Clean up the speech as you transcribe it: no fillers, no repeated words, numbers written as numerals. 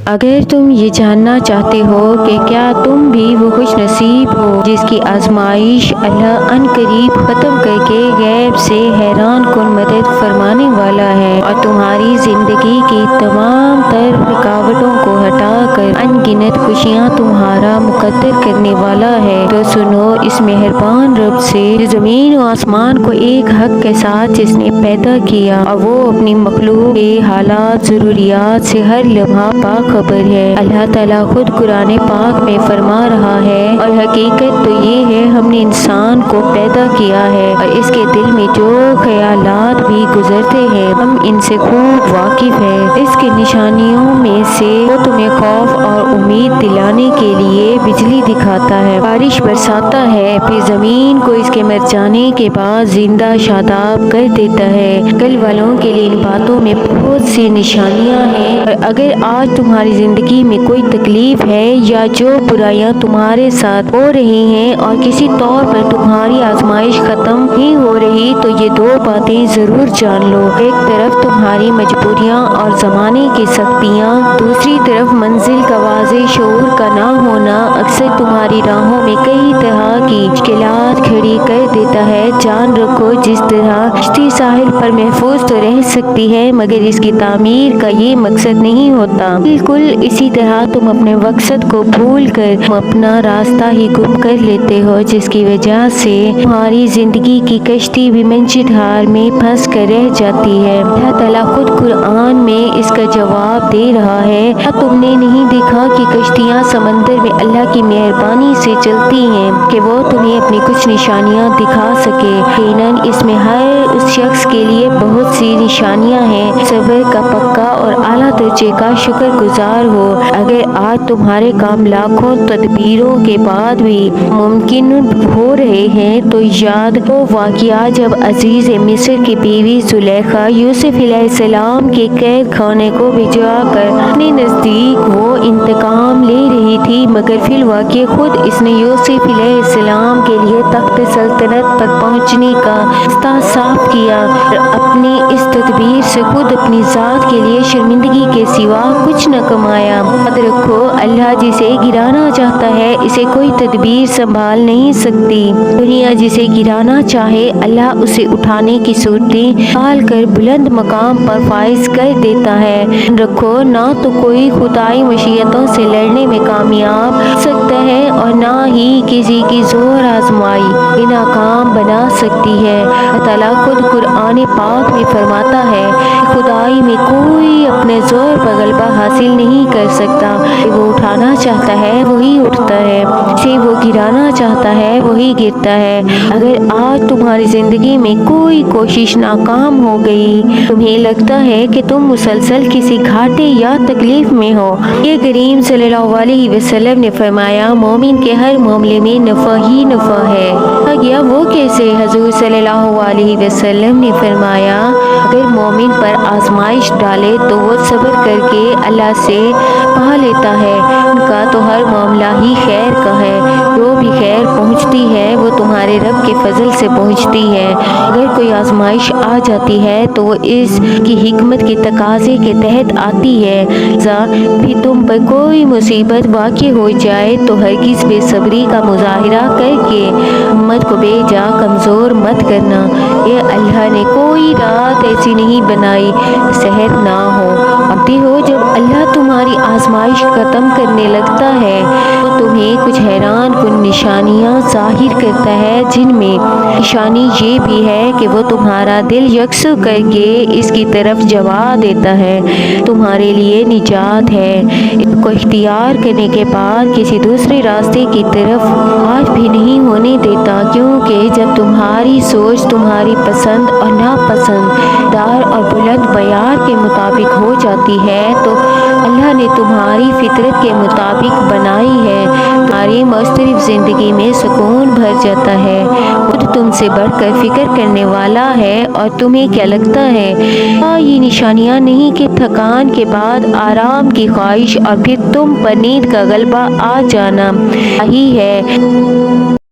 اگر تم یہ جاننا چاہتے ہو کہ کیا تم بھی وہ خوش نصیب ہو جس کی آزمائش اللہ ان قریب ختم کر کے غیب سے حیران کن مدد فرمانے والا ہے اور تمہاری زندگی کی تمام تر رکاوٹوں کو ہٹا کر ان گنت خوشیاں تمہارا مقدر کرنے والا ہے، تو سنو اس مہربان رب سے جو زمین و آسمان کو ایک حق کے ساتھ جس نے پیدا کیا اور وہ اپنی مخلوق کے حالات ضروریات سے ہر لمحہ باخبر ہے۔ اللہ تعالیٰ خود قرآن پاک میں فرما رہا ہے، اور حقیقت تو یہ ہے ہم نے انسان کو پیدا کیا ہے اور اس کے دل میں جو خیالات بھی گزرتے ہیں ہم ان سے خوب واقف ہیں۔ اس کے نشانیوں میں سے وہ تمہیں خوف اور امید دلانے کے لیے بجلی دکھاتا ہے، بارش برساتا ہے، پھر زمین کو اس کے مر جانے کے بعد زندہ شاداب کر دیتا ہے۔ کل والوں کے لیے ان باتوں میں بہت سی نشانیاں ہیں، اور اگر آج تمہاری زندگی میں کوئی تکلیف ہے یا جو برائیاں تمہارے ساتھ ہو رہی ہیں اور کسی طور پر تمہاری آزمائش ختم نہیں ہو رہی، تو یہ دو باتیں ضرور جان لو۔ ایک طرف تمہاری مجبوریاں اور زمانے کی سختیاں، دوسری طرف منزل کا واضح شعور کا نہ ہونا اکثر تمہاری راہوں میں کئی طرح کی مشکلات کھڑی کر دیتا ہے۔ جان رکھو جس طرح کشتی ساحل پر محفوظ تو رہ سکتی ہے مگر اس کی تعمیر کا یہ مقصد نہیں ہوتا، بالکل اسی طرح تم اپنے مقصد کو بھول کر اپنا راستہ ہی گم کر لیتے ہو، جس کی وجہ سے تمہاری زندگی کی کشتی بھی منجد حال میں پھنس کر رہ جاتی ہے۔ اللہ تعالیٰ خود قرآن میں اس کا جواب دے رہا ہے، کیا تم نے نہیں دیکھا کہ کشتیاں سمندر میں اللہ کی مہربانی سے چلتی ہیں کہ وہ تمہیں اپنی کچھ نشانیاں دکھا سکے؟ یقیناً اس میں ہر اس شخص کے لیے بہت سی نشانیاں ہیں صبر کا پکا اور اعلیٰ درجے کا شکر گزار ہو۔ اگر آج تمہارے کام لاکھوں تدبیروں کے بعد بھی ممکن ہو رہے ہیں تو یاد وہ واقعہ جب عزیز مصر کی بیوی زلیخا یوسف علیہ السلام کے قید خانے کو بھجوا کر اپنے نزدیک وہ انتقام لے رہی تھی، مگر فی الواقع خود اس نے یوسف علیہ السلام کے لیے تخت سلطنت تک پہنچنے کا راستہ صاف کیا اور اپنی اس تدبیر سے خود اپنی ذات کے لیے شرمندگی کے سوا کچھ نہ کمایا۔ یاد رکھو اللہ جسے گرانا چاہتا ہے اسے کوئی تدبیر سنبھال نہیں سکتی۔ دنیا جسے گرانا چاہے اللہ اسے اٹھانے کی صورتیں نکال کر بلند مقام پر فائز کر دیتا ہے۔ رکھو نہ تو کوئی خدائی مشیتوں سے لڑنے میں کامیاب ہو سکتا ہے اور نہ ہی کسی کی زور آزمائی یہ ناکام بنا سکتی ہے۔ اللہ تعالیٰ خود قرآن پاک میں فرماتا ہے کہ خدائی میں کوئی اپنے زور پر غلبہ حاصل نہیں کر سکتا، وہ اٹھانا چاہتا ہے وہی اٹھتا ہے، اسے وہ گرانا چاہتا ہے وہی گرتا ہے۔ اگر آج تمہاری زندگی میں کوئی کوشش ناکام ہو گئی، تمہیں لگتا ہے کہ تم مسلسل کسی گھاٹے یا تکلیف میں ہو، یہ کریم صلی اللہ علیہ وسلم نے فرمایا مومن کے ہر معاملے میں نفع ہی نفع ہے۔ گیا وہ کیسے؟ حضور صلی اللہ علیہ وسلم نے فرمایا اگر مومن پر آزمائش ڈالے تو وہ صبر کر کے اللہ سے پا لیتا ہے، ان کا تو ہر معاملہ ہی خیر کا ہے، جو بھی خیر پہنچتی ہے وہ تمہارے رب کے فضل سے پہنچتی ہے۔ اگر کوئی آزمائش آ جاتی ہے تو وہ اس کی حکمت کے تقاضے کے تحت آتی ہے، پھر تم پر کوئی مصیبت واقع ہو جائے تو ہرگز بے صبری کا مظاہرہ کر کے امت کو بے جا کمزور مت کرنا۔ یہ اللہ نے کوئی رات ایسی نہیں بنائی سحر نہ ہو۔ اب دیکھو جب اللہ تمہاری آزمائش ختم کرنے لگتا ہے تو تمہیں کچھ حیران کن نشانیاں ظاہر کرتا ہے، جن میں نشانی یہ بھی ہے کہ وہ تمہارا دل یکسو کر کے اس کی طرف جوا دیتا ہے تمہارے لیے نجات ہے، اس کو اختیار کرنے کے بعد کسی دوسرے راستے کی طرف آج بھی نہیں ہونے دیتا، کیونکہ جب تمہاری سوچ تمہاری پسند اور ناپسند دار اور بلند معیار کے مطابق ہو جاتی ہے تو اللہ نے تمہاری فطرت کے مطابق بنائی ہے، تمہاری مختلف زندگی میں سکون بھر جاتا ہے، خود تم سے بڑھ کر فکر کرنے والا ہے۔ اور تمہیں کیا لگتا ہے یہ نشانیاں نہیں کہ تھکان کے بعد آرام کی خواہش اور پھر تم پر نیند کا غلبہ آ جانا ہی ہے؟